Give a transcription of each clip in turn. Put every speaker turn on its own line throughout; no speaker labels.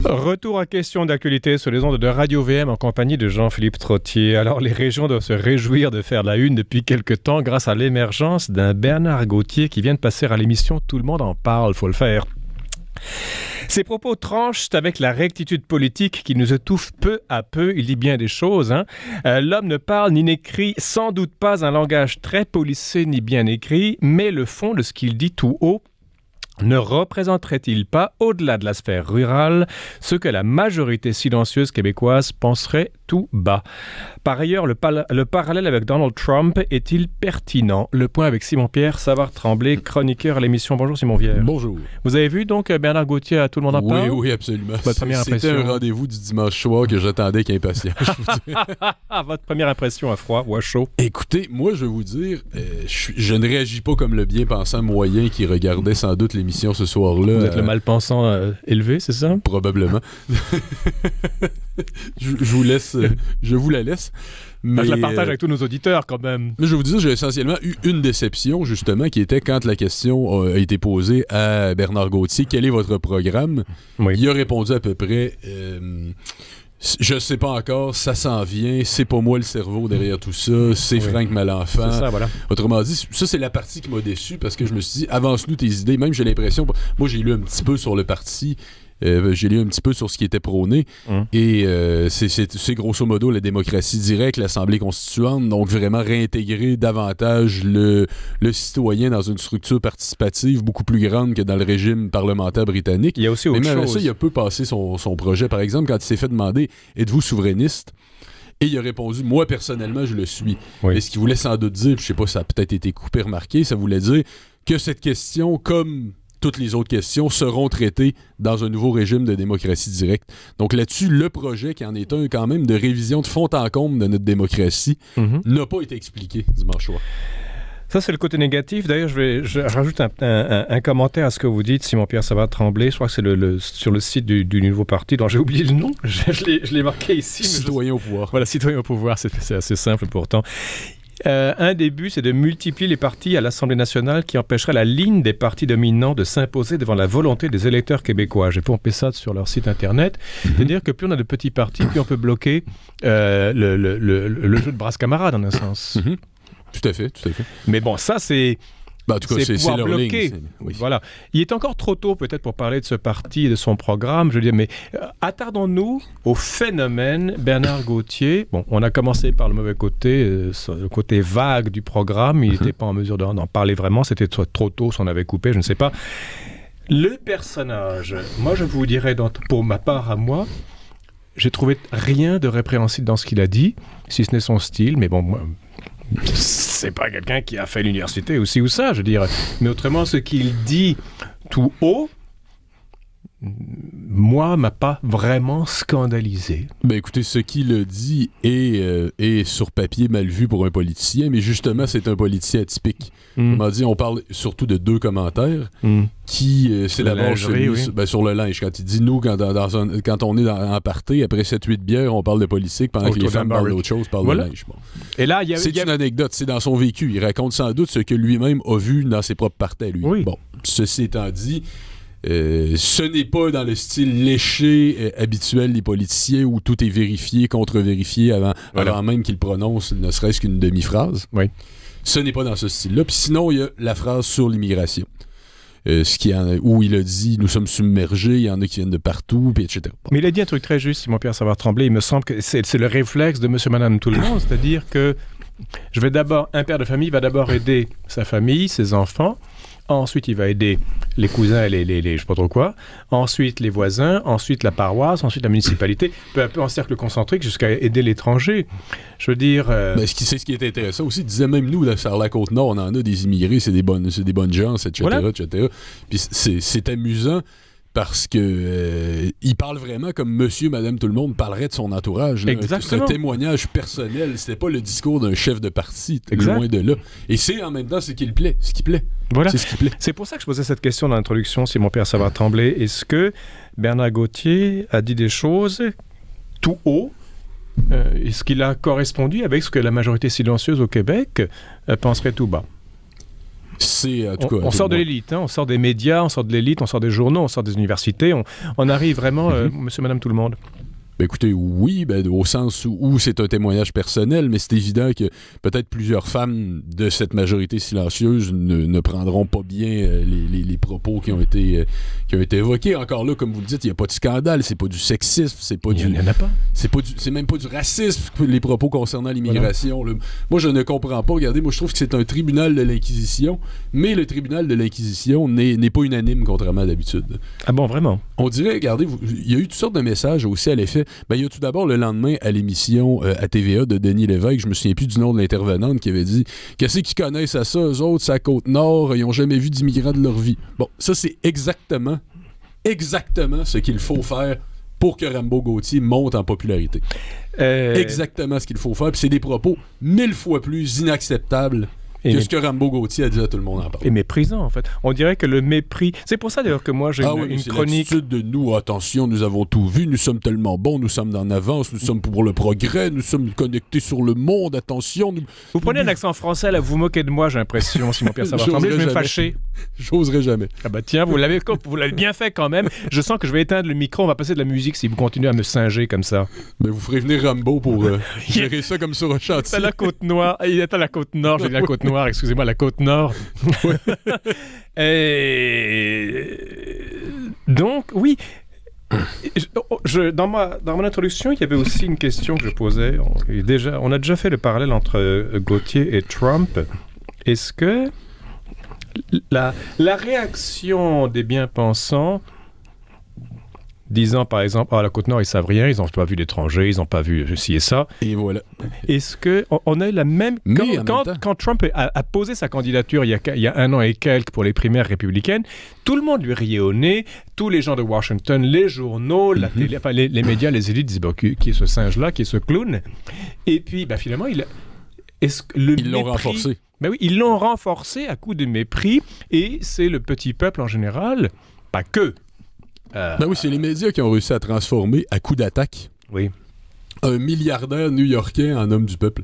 Retour à question d'actualité sur les ondes de Radio VM en compagnie de Jean-Philippe Trottier. Alors, les régions doivent se réjouir de faire la une depuis quelque temps grâce à l'émergence d'un Bernard Gauthier qui vient de passer à l'émission Tout le monde en parle, faut le faire. Ses propos tranchent avec la rectitude politique qui nous étouffe peu à peu. Il dit bien des choses. L'homme ne parle ni n'écrit sans doute pas un langage très policé ni bien écrit, mais le fond de ce qu'il dit tout haut ne représenterait-il pas, au-delà de la sphère rurale, ce que la majorité silencieuse québécoise penserait tout bas? Par ailleurs, le parallèle avec Donald Trump est-il pertinent? Le point avec Simon-Pierre Savard-Tremblay, chroniqueur à l'émission. Bonjour Simon-Pierre.
Bonjour.
Vous avez vu donc Bernard Gauthier à Tout le monde en parle?
Oui, absolument.
Votre première impression?
C'était un rendez-vous du dimanche soir que j'attendais avec impatience.
Votre première impression à froid ou à chaud?
Écoutez, moi je vais vous dire, je ne réagis pas comme le bien-pensant moyen qui regardait sans doute l'émission ce soir-là.
Vous êtes le mal-pensant élevé, c'est ça?
Probablement. je vous la laisse. Mais,
je la partage avec tous nos auditeurs quand même.
Mais je vais vous dire, j'ai essentiellement eu une déception justement qui était quand la question a été posée à Bernard Gauthier, quel est votre programme? Oui. Il a répondu à peu près... je sais pas encore, ça s'en vient, c'est pas moi le cerveau derrière tout ça, c'est Franck Malenfant.
C'est ça, voilà.
Autrement dit, ça c'est la partie qui m'a déçu parce que je me suis dit, avance-nous tes idées. Même j'ai l'impression, moi j'ai lu un petit peu sur le parti, j'ai lu un petit peu sur ce qui était prôné et c'est grosso modo la démocratie directe, l'Assemblée constituante, donc vraiment réintégrer davantage le citoyen dans une structure participative beaucoup plus grande que dans le régime parlementaire britannique.
Il y a aussi autre chose.
Ça, il a peu passé son projet. Par exemple, quand il s'est fait demander « Êtes-vous souverainiste? » Et il a répondu « Moi, personnellement, je le suis. Oui. » Et ce qu'il voulait sans doute dire, puis je sais pas si ça a peut-être été coupé, remarqué, ça voulait dire que cette question, comme toutes les autres questions, seront traitées dans un nouveau régime de démocratie directe. Donc là-dessus, le projet, qui en est un quand même de révision de fond en comble de notre démocratie, n'a pas été expliqué dimanche soir.
Ça, c'est le côté négatif. D'ailleurs, je rajoute un commentaire à ce que vous dites, Simon-Pierre Savard-Tremblay. Je crois que c'est sur le site du nouveau parti, dont j'ai oublié le nom. Je l'ai marqué ici.
Citoyen au pouvoir.
Voilà, Citoyen au pouvoir, c'est assez simple pourtant. Un des buts, c'est de multiplier les partis à l'Assemblée nationale qui empêcherait la ligne des partis dominants de s'imposer devant la volonté des électeurs québécois. J'ai pompé ça sur leur site internet. C'est-à-dire que plus on a de petits partis, plus on peut bloquer le jeu de brasse camarade, en un sens.
Tout à fait.
Mais bon, ça, c'est...
en tout cas, c'est
pouvoir
leur
bloquer.
Ligne. Oui.
Voilà. Il est encore trop tôt peut-être pour parler de ce parti et de son programme, je veux dire, mais attardons-nous au phénomène Bernard Gauthier. Bon, on a commencé par le mauvais côté, le côté vague du programme. Il n'était pas en mesure d'en parler vraiment. C'était trop tôt si on avait coupé, je ne sais pas. Le personnage, moi je vous dirais, pour ma part à moi, j'ai trouvé rien de répréhensible dans ce qu'il a dit, si ce n'est son style, mais bon... c'est pas quelqu'un qui a fait l'université aussi ou ça, je veux dire. Mais autrement, ce qu'il dit tout haut, moi, m'a pas vraiment scandalisé.
Ben écoutez, ce qu'il a dit est sur papier mal vu pour un politicien, mais justement, c'est un politicien atypique. Comment dire, on parle surtout de deux commentaires qui, c'est d'abord sur le linge. Quand il dit, nous, quand on est en party, après 7-8 bières, on parle de politique pendant que les femmes parlent d'autre chose, parlent de linge. Bon.
Et là,
c'est une anecdote, c'est dans son vécu. Il raconte sans doute ce que lui-même a vu dans ses propres parties, lui. Oui. Bon, ceci étant dit... ce n'est pas dans le style léché habituel des politiciens où tout est vérifié, contre-vérifié avant même qu'ils prononcent ne serait-ce qu'une demi-phrase.
Oui.
Ce n'est pas dans ce style-là. Puis sinon, il y a la phrase sur l'immigration. Où il a dit « Nous sommes submergés, il y en a qui viennent de partout, puis etc. »
Mais il a dit un truc très juste, Simon-Pierre Savard-Tremblay. Il me semble que c'est le réflexe de monsieur, madame, tout le monde. C'est-à-dire que un père de famille va d'abord aider sa famille, ses enfants. Ensuite, il va aider les cousins et les je sais pas trop quoi. Ensuite, les voisins. Ensuite, la paroisse. Ensuite, la municipalité. Peu à peu en cercle concentrique jusqu'à aider l'étranger. Je veux dire...
c'est ce qui est intéressant aussi. Il disait même nous, là, sur la Côte-Nord, on en a des immigrés, c'est des bonnes gens, etc. Voilà. etc. Puis c'est amusant parce que il parle vraiment comme monsieur, madame, tout le monde parlerait de son entourage. Là.
Exactement.
C'est un témoignage personnel. C'était pas le discours d'un chef de parti, loin de là. Et c'est en même temps ce qui plaît.
Voilà.
C'est ce qui plaît.
C'est pour ça que je posais cette question dans l'introduction, Simon-Pierre Savard-Tremblay. Est-ce que Bernard Gauthier a dit des choses tout haut? Est-ce qu'il a correspondu avec ce que la majorité silencieuse au Québec penserait tout bas?
C'est, en tout cas,
on sort de l'élite, on sort des médias, on sort de l'élite, on sort des journaux, on sort des universités, on arrive vraiment, monsieur, madame, tout le monde.
Ben écoutez, oui, au sens où c'est un témoignage personnel, mais c'est évident que peut-être plusieurs femmes de cette majorité silencieuse ne prendront pas bien les propos qui ont été évoqués. Encore là, comme vous le dites, il n'y a pas de scandale, c'est pas du sexisme, il n'y en a pas. C'est même pas du racisme, les propos concernant l'immigration. Voilà. Moi, je ne comprends pas. Regardez, moi, je trouve que c'est un tribunal de l'Inquisition, mais le tribunal de l'Inquisition n'est pas unanime, contrairement à d'habitude.
Ah bon, vraiment?
On dirait, regardez, il y a eu toutes sortes de messages aussi à l'effet. Il y a tout d'abord le lendemain à l'émission à TVA de Denis Lévesque, je me souviens plus du nom de l'intervenante, qui avait dit « Qu'est-ce qu'ils connaissent à ça, eux autres, c'est la Côte-Nord, ils n'ont jamais vu d'immigrants de leur vie. » Bon, ça c'est exactement ce qu'il faut faire pour que Rambo Gauthier monte en popularité. Exactement ce qu'il faut faire, puis c'est des propos 1000 fois plus inacceptables que ce que Rambo Gauthier a dit à tout le monde en parle.
Et méprisant, en fait. On dirait que le mépris... C'est pour ça, d'ailleurs, que moi, j'ai une chronique...
l'attitude de nous, attention, nous avons tout vu, nous sommes tellement bons, nous sommes en avance, nous sommes pour le progrès, nous sommes connectés sur le monde, attention...
Vous prenez un accent français, là, vous vous moquez de moi, j'ai l'impression, Simon-Pierre Savard-Tremblay, je vais me fâcher.
J'oserais jamais.
Ah bah tiens, vous l'avez bien fait quand même. Je sens que je vais éteindre le micro, on va passer de la musique si vous continuez à me singer comme ça.
Mais vous ferez venir Rambo pour gérer ça comme sur un chantier.
C'est la Côte-Nord, il est à la Côte-Nord, j'ai dit la Côte-Nord, excusez-moi, la Côte-Nord. Et... Donc, oui. Dans mon introduction, il y avait aussi une question que je posais. On a déjà fait le parallèle entre Gauthier et Trump. Est-ce que la réaction des bien-pensants, disant par exemple, la Côte-Nord, ils savent rien, ils n'ont pas vu d'étrangers, ils n'ont pas vu ci et ça.
Et voilà.
Est-ce qu'on a eu la même... Quand Trump a posé sa candidature il y a 1 an et quelques pour les primaires républicaines, tout le monde lui riait au nez, tous les gens de Washington, les journaux, la télé, les médias, les élites disaient qui est ce singe-là, qui est ce clown. Et puis, finalement, ils
l'ont renforcé.
Ben oui, ils l'ont renforcé à coup de mépris, et c'est le petit peuple en général, pas que.
Oui, c'est les médias qui ont réussi à transformer, à coup d'attaque, un milliardaire new-yorkais en homme du peuple.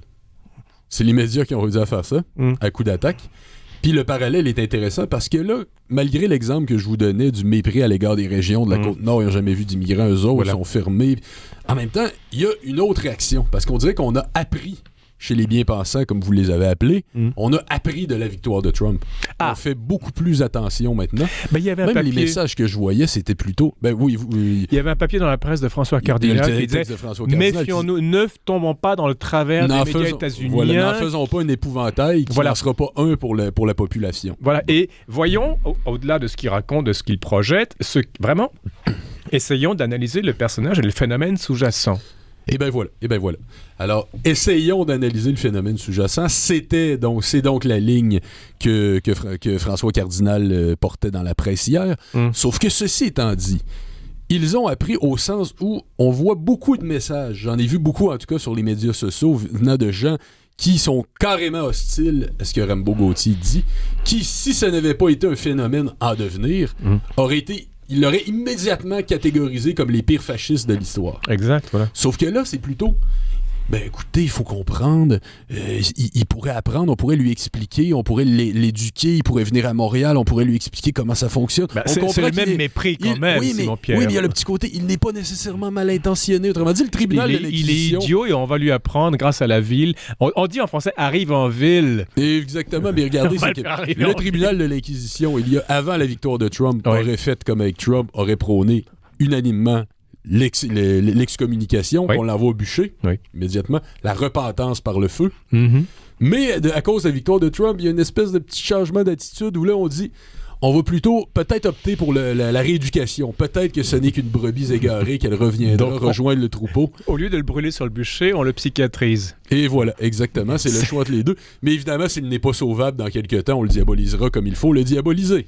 C'est les médias qui ont réussi à faire ça, à coup d'attaque. Puis le parallèle est intéressant parce que là, malgré l'exemple que je vous donnais du mépris à l'égard des régions de la Côte-Nord, ils n'ont jamais vu d'immigrants, eux autres, ils sont fermés. En même temps, il y a une autre réaction, parce qu'on dirait qu'on a appris chez les bien-pensants, comme vous les avez appelés, on a appris de la victoire de Trump. On fait beaucoup plus attention maintenant.
Il y avait
les messages que je voyais, c'était plutôt... Il
y avait un papier dans la presse de François Cardinal qui disait « Méfions-nous, ne tombons pas dans le travers des médias états-uniens. »
N'en faisons pas un épouvantail qui n'en sera pas un pour la population.
Voilà, et voyons, au-delà de ce qu'il raconte, de ce qu'il projette, vraiment, essayons d'analyser le personnage et le phénomène sous-jacent.
Et bien voilà. Alors, essayons d'analyser le phénomène sous-jacent. C'est donc la ligne que François Cardinal portait dans la presse hier. Sauf que ceci étant dit, ils ont appris au sens où on voit beaucoup de messages. J'en ai vu beaucoup, en tout cas, sur les médias sociaux, venant de gens qui sont carrément hostiles à ce que Rambo Gauthier dit, qui, si ça n'avait pas été un phénomène en devenir, il l'aurait immédiatement catégorisé comme les pires fascistes de l'histoire.
Exact, voilà.
Sauf que là, c'est plutôt... écoutez, il faut comprendre, il pourrait apprendre, on pourrait lui expliquer, on pourrait l'éduquer, il pourrait venir à Montréal, on pourrait lui expliquer comment ça fonctionne.
C'est le même mépris quand même, Simon-Pierre.
Oui, mais il y a le petit côté, il n'est pas nécessairement mal intentionné. Autrement dit, le tribunal de l'Inquisition...
Il est idiot et on va lui apprendre grâce à la ville. On dit en français « arrive en ville ».
Exactement, mais regardez, c'est que le tribunal de l'Inquisition, avant la victoire de Trump, aurait fait comme avec Trump, aurait prôné unanimement l'excommunication, qu'on l'envoie au bûcher immédiatement, la repentance par le feu. Mais à cause de la victoire de Trump, il y a une espèce de petit changement d'attitude où là on dit on va plutôt peut-être opter pour la rééducation. Peut-être que ce n'est qu'une brebis égarée, qu'elle reviendra rejoindre le troupeau.
Au lieu de le brûler sur le bûcher, on le psychiatrise.
Et voilà, exactement, c'est le choix entre les deux. Mais évidemment, s'il n'est pas sauvable dans quelques temps, on le diabolisera comme il faut le diaboliser.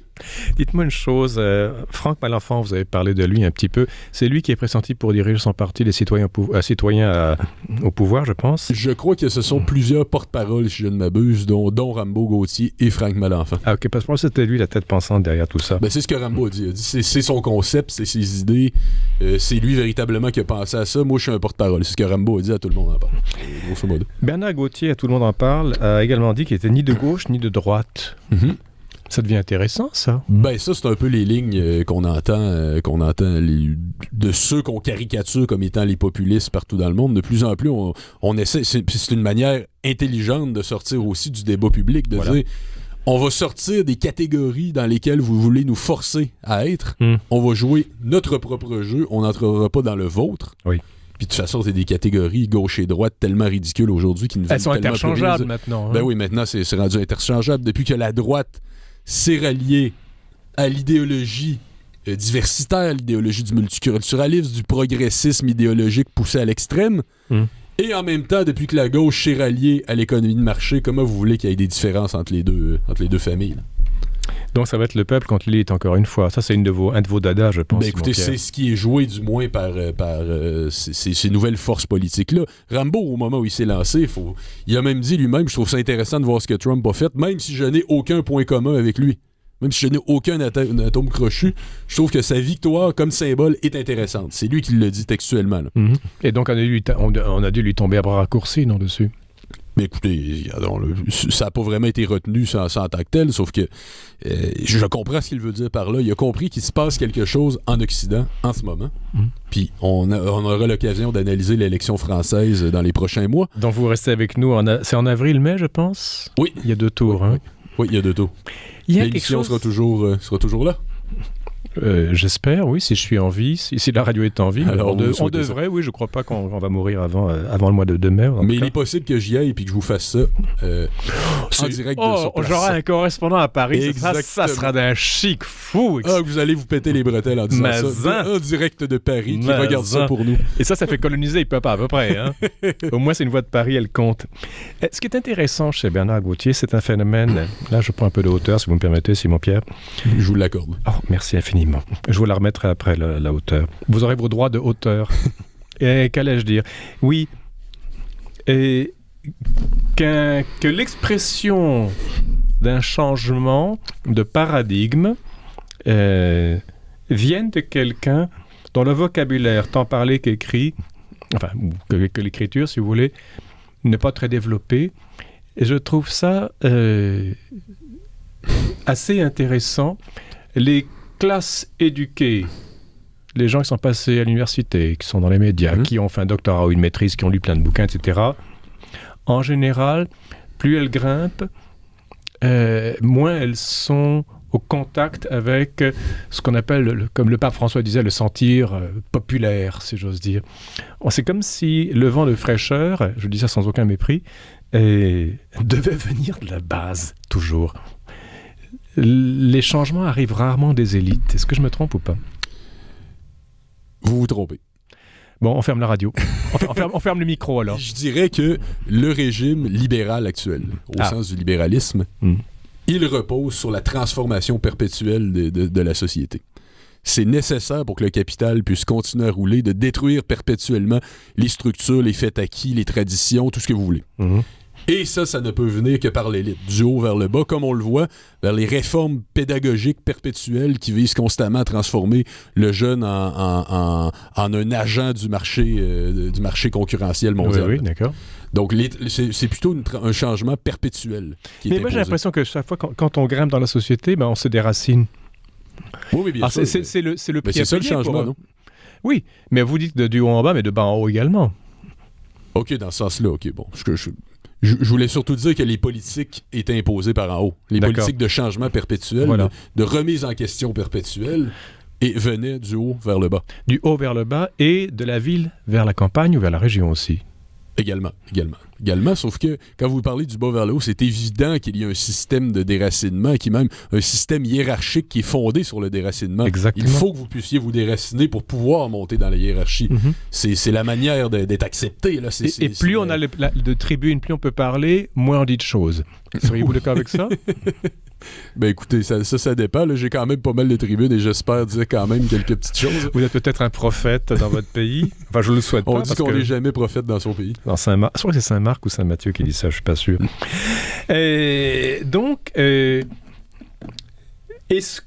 Dites-moi une chose, Franck Malenfant, vous avez parlé de lui un petit peu. C'est lui qui est pressenti pour diriger son parti des citoyens au pouvoir, je pense.
Je crois que ce sont plusieurs porte-paroles, si je ne m'abuse, dont Rambo Gauthier et Franck Malenfant.
Ah, ok, parce que c'était lui la tête pensante derrière tout ça.
C'est ce que Rambo a dit. C'est son concept, c'est ses idées. C'est lui véritablement qui a pensé à ça. Moi, je suis un porte-parole. C'est ce que Rambo a dit, à tout le monde en parle. Grosso modo.
Bernard Gauthier, à tout le monde en parle, a également dit qu'il était ni de gauche ni de droite. Ça devient intéressant, ça.
Ben ça, c'est un peu les lignes qu'on entend de ceux qu'on caricature comme étant les populistes partout dans le monde. De plus en plus, on essaie, c'est une manière intelligente de sortir aussi du débat public, de dire, on va sortir des catégories dans lesquelles vous voulez nous forcer à être, on va jouer notre propre jeu, on n'entrera pas dans le vôtre.
Oui.
Puis de toute façon, c'est des catégories gauche et droite tellement ridicules aujourd'hui qu'ils nous
Elles sont interchangeables maintenant. Hein?
Ben oui, maintenant, c'est rendu interchangeable. Depuis que la droite s'est ralliée à l'idéologie diversitaire, l'idéologie du multiculturalisme, du progressisme idéologique poussé à l'extrême, et en même temps, depuis que la gauche s'est ralliée à l'économie de marché, comment vous voulez qu'il y ait des différences entre les deux familles, là?
Donc ça va être le peuple contre l'élite, encore une fois. Ça, c'est un de vos dadas, je pense.
Ben écoutez, c'est ce qui est joué du moins par ces nouvelles forces politiques-là. Rambo, au moment où il s'est lancé, il a même dit lui-même, je trouve ça intéressant de voir ce que Trump a fait, même si je n'ai aucun point commun avec lui. Même si je n'ai aucun atome crochu, je trouve que sa victoire comme symbole est intéressante. C'est lui qui le dit textuellement. Là.
Et donc on a dû lui tomber à bras raccourcis, non, dessus.
Mais écoutez, ça n'a pas vraiment été retenu en tant que tel, sauf que je comprends ce qu'il veut dire par là. Il a compris qu'il se passe quelque chose en Occident en ce moment. Puis on aura l'occasion d'analyser l'élection française dans les prochains mois.
Donc vous restez avec nous, c'est en avril-mai, je pense?
Oui.
Il y a 2 tours.
Oui, oui, il y a 2 tours. L'émission sera toujours là.
J'espère, oui, si je suis en vie, si la radio est en vie. Alors, on devrait, oui, je crois pas qu'on va mourir avant le mois de mai.
Mais il est possible que j'y aille et que je vous fasse ça en direct de sur place.
J'aurai un correspondant à Paris, ça sera d'un chic fou.
Vous allez vous péter les bretelles en disant ça. En direct de Paris, qui regarde ça pour nous.
Et ça fait coloniser, il peut pas à peu près. Hein? Au moins, c'est une voix de Paris, elle compte. Ce qui est intéressant chez Bernard Gauthier, c'est un phénomène, là je prends un peu de hauteur, si vous me permettez, Simon-Pierre.
Je vous l'accorde.
Oh, merci infiniment. Je vous la remettrai après la hauteur. Vous aurez vos droits de hauteur. Et qu'allais-je dire? Oui. Et que l'expression d'un changement de paradigme vienne de quelqu'un dont le vocabulaire, tant parlé qu'écrit, enfin, que l'écriture, si vous voulez, n'est pas très développé. Et je trouve ça assez intéressant. Les classes éduquées, les gens qui sont passés à l'université, qui sont dans les médias, qui ont fait un doctorat ou une maîtrise, qui ont lu plein de bouquins, etc., en général, plus elles grimpent, moins elles sont au contact avec ce qu'on appelle, comme le pape François disait, le sentir populaire, si j'ose dire. C'est comme si le vent de fraîcheur, je dis ça sans aucun mépris, devait venir de la base, toujours. Les changements arrivent rarement des élites. Est-ce que je me trompe ou pas?
Vous vous trompez.
Bon, on ferme la radio. On ferme le micro, alors.
Je dirais que le régime libéral actuel, au sens du libéralisme, il repose sur la transformation perpétuelle de la société. C'est nécessaire pour que le capital puisse continuer à rouler, de détruire perpétuellement les structures, les faits acquis, les traditions, tout ce que vous voulez. Et ça ne peut venir que par l'élite, du haut vers le bas, comme on le voit, vers les réformes pédagogiques perpétuelles qui visent constamment à transformer le jeune en un agent du marché concurrentiel mondial.
Oui, d'accord.
Donc, c'est plutôt un changement perpétuel qui est imposé.
Mais moi, j'ai l'impression que chaque fois, quand on grimpe dans la société, on se déracine.
Oui, bien sûr.
C'est le prix
c'est ça le changement, non?
Oui, mais vous dites du haut en bas, mais de bas en haut également.
OK, dans ce sens-là, OK, bon. Je voulais surtout dire que les politiques étaient imposées par en haut. Les politiques de changement perpétuel, de remise en question perpétuelle, et venaient du haut vers le bas. Du
haut vers le bas et de la ville vers la campagne ou vers la région aussi.
Également, sauf que quand vous parlez du bas vers le haut, c'est évident qu'il y a un système de déracinement, qui est même un système hiérarchique qui est fondé sur le déracinement.
Exactement.
Il faut que vous puissiez vous déraciner pour pouvoir monter dans la hiérarchie. C'est la manière d'être accepté. Là.
Et plus on a de tribunes, plus on peut parler, moins on dit de choses. Seriez-vous d'accord avec ça?
Ben écoutez, ça dépend. Là. J'ai quand même pas mal de tribunes et j'espère dire quand même quelques petites choses.
Vous êtes peut-être un prophète dans votre pays. Enfin, je le souhaite pas.
On dit qu'on n'est jamais prophète dans son pays.
Dans Saint-Marc. Je crois que c'est Saint-Marc ou Saint-Matthieu qui dit ça, je suis pas sûr. Donc, est-ce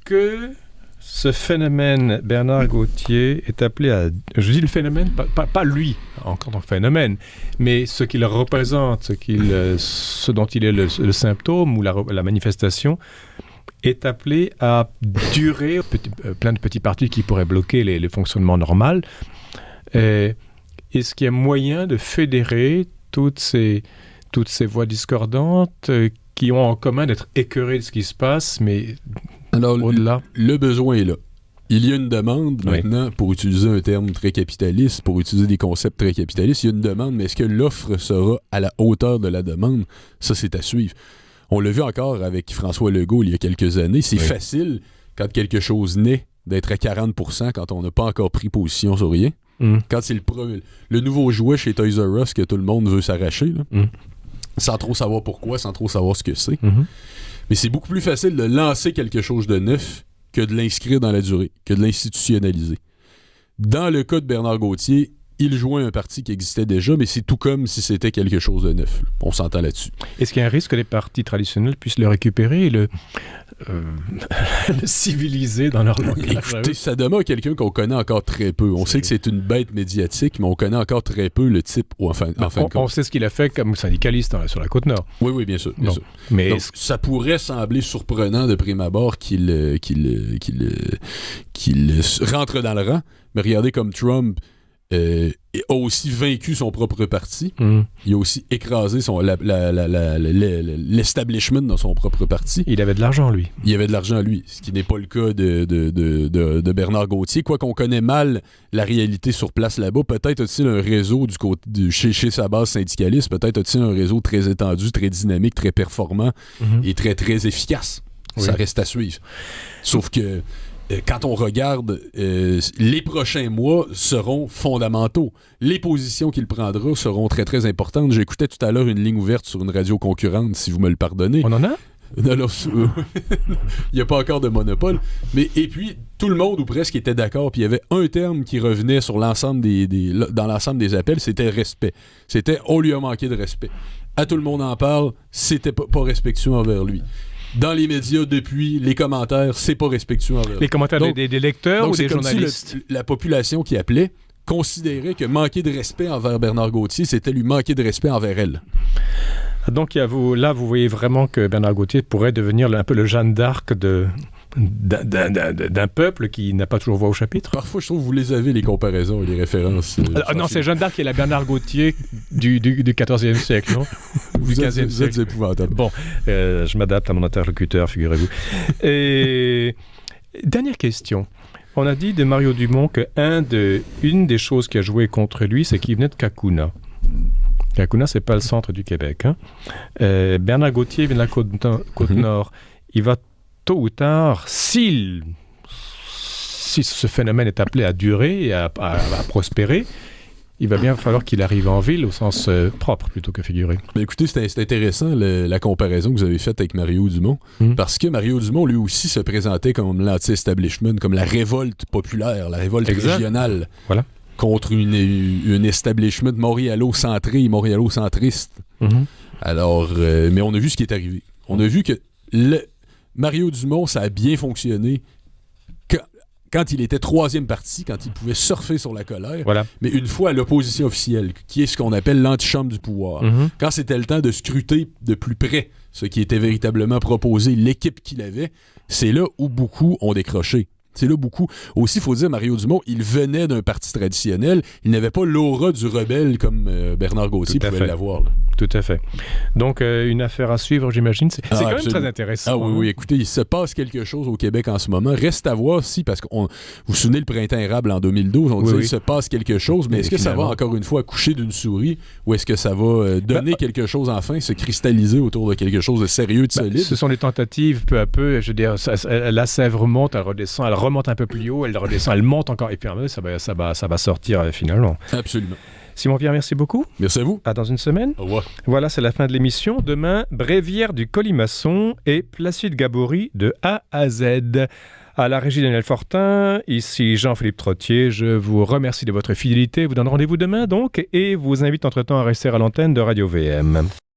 que ce phénomène, Bernard Gauthier, est appelé à... Je dis le phénomène, pas lui, encore un phénomène, mais ce qu'il représente, ce dont il est le symptôme ou la manifestation, est appelé à durer plein de petits partis qui pourraient bloquer le fonctionnement normal. Est-ce qu'il y a moyen de fédérer toutes ces voix discordantes qui ont en commun d'être écœurées de ce qui se passe, mais
alors,
au-delà?
Le besoin est là. Il y a une demande maintenant, pour utiliser un terme très capitaliste, pour utiliser des concepts très capitalistes, il y a une demande, mais est-ce que l'offre sera à la hauteur de la demande? Ça, c'est à suivre. On l'a vu encore avec François Legault il y a quelques années. C'est facile, quand quelque chose naît, d'être à 40% quand on n'a pas encore pris position sur rien. Quand c'est le nouveau jouet chez Toys R Us que tout le monde veut s'arracher, là, sans trop savoir pourquoi, sans trop savoir ce que c'est. Mais c'est beaucoup plus facile de lancer quelque chose de neuf que de l'inscrire dans la durée, que de l'institutionnaliser. Dans le cas de Bernard Gauthier, il jouait un parti qui existait déjà, mais c'est tout comme si c'était quelque chose de neuf. On s'entend là-dessus.
Est-ce qu'il y a un risque que les partis traditionnels puissent le récupérer et le civiliser dans leur langage?
Écoutez, ça demeure quelqu'un qu'on connaît encore très peu. On sait que c'est une bête médiatique, mais on connaît encore très peu le type. On
sait ce qu'il a fait comme syndicaliste sur la Côte-Nord.
Oui, bien sûr. Bien sûr.
Mais
donc, ça pourrait sembler surprenant de prime abord qu'il rentre dans le rang, mais regardez comme Trump a aussi vaincu son propre parti. Il a aussi écrasé l'establishment dans son propre parti.
Il avait de l'argent, lui.
Il avait de l'argent, lui, ce qui n'est pas le cas de Bernard Gauthier. Quoi qu'on connaît mal la réalité sur place là-bas, peut-être a-t-il un réseau chez sa base syndicaliste, peut-être a-t-il un réseau très étendu, très dynamique, très performant et très, très efficace. Oui. Ça reste à suivre. Sauf que quand on regarde, les prochains mois seront fondamentaux. Les positions qu'il prendra seront très, très importantes. J'écoutais tout à l'heure une ligne ouverte sur une radio concurrente, si vous me le pardonnez.
On en a?
Alors, il n'y a pas encore de monopole. Et puis, tout le monde, ou presque, était d'accord. Puis il y avait un terme qui revenait sur l'ensemble dans l'ensemble des appels, c'était respect. C'était « on lui a manqué de respect ». À tout le monde en parle, c'était pas respectueux envers lui. Dans les médias, depuis, les commentaires, c'est pas respectueux envers lui.
Les commentaires des lecteurs ou des journalistes?
Si la population qui appelait considérait que manquer de respect envers Bernard Gauthier, c'était lui manquer de respect envers elle.
Donc, là, vous voyez vraiment que Bernard Gauthier pourrait devenir un peu le Jeanne d'Arc d'un peuple qui n'a pas toujours voix au chapitre.
Parfois, je trouve que vous les avez, les comparaisons et les références.
Non, c'est Jeanne d'Arc qui est la Bernard Gauthier du 14e siècle, non?
Vous êtes épouvantable.
Bon, je m'adapte à mon interlocuteur, figurez-vous. Et dernière question. On a dit de Mario Dumont qu'une des choses qui a joué contre lui, c'est qu'il venait de Cacouna. Cacouna, c'est pas le centre du Québec. Bernard Gauthier vient de la Côte-Nord. Il va tôt ou tard, si ce phénomène est appelé à durer et à prospérer, il va bien falloir qu'il arrive en ville au sens propre plutôt que figuré.
Mais écoutez, c'est intéressant la comparaison que vous avez faite avec Mario Dumont, parce que Mario Dumont, lui aussi, se présentait comme l'anti-establishment, comme la révolte populaire, la révolte régionale.
Voilà.
Contre une establishment montréalo-centriste. Alors, mais on a vu ce qui est arrivé. On a vu que Mario Dumont, ça a bien fonctionné quand il était troisième parti, quand il pouvait surfer sur la colère, mais une fois à l'opposition officielle, qui est ce qu'on appelle l'antichambre du pouvoir. Quand c'était le temps de scruter de plus près ce qui était véritablement proposé, l'équipe qu'il avait, c'est là où beaucoup ont décroché. C'est là beaucoup. Aussi, il faut dire, Mario Dumont, il venait d'un parti traditionnel. Il n'avait pas l'aura du rebelle comme Bernard Gauthier pouvait l'avoir. Là.
Tout à fait. Donc, une affaire à suivre, j'imagine. C'est quand même très intéressant.
Ah oui, écoutez, il se passe quelque chose au Québec en ce moment. Reste à voir si, parce que vous vous souvenez le printemps érable en 2012, on disait il se passe quelque chose, mais est-ce que ça va encore une fois accoucher d'une souris ou est-ce que ça va donner quelque chose enfin, se cristalliser autour de quelque chose de sérieux, de solide?
Ce sont des tentatives peu à peu. Je veux dire, la sève remonte, elle redescend, elle remonte un peu plus haut, elle redescend, elle monte encore, et puis ça va sortir finalement.
Absolument.
Simon-Pierre, merci beaucoup.
Merci à vous.
À dans une semaine.
Au revoir.
Voilà, c'est la fin de l'émission. Demain, Bréviaire du Colimaçon et Placide Gabory de A à Z. À la régie Daniel Fortin, ici Jean-Philippe Trottier. Je vous remercie de votre fidélité. Vous donne rendez-vous demain donc et vous invite entre-temps à rester à l'antenne de Radio VM.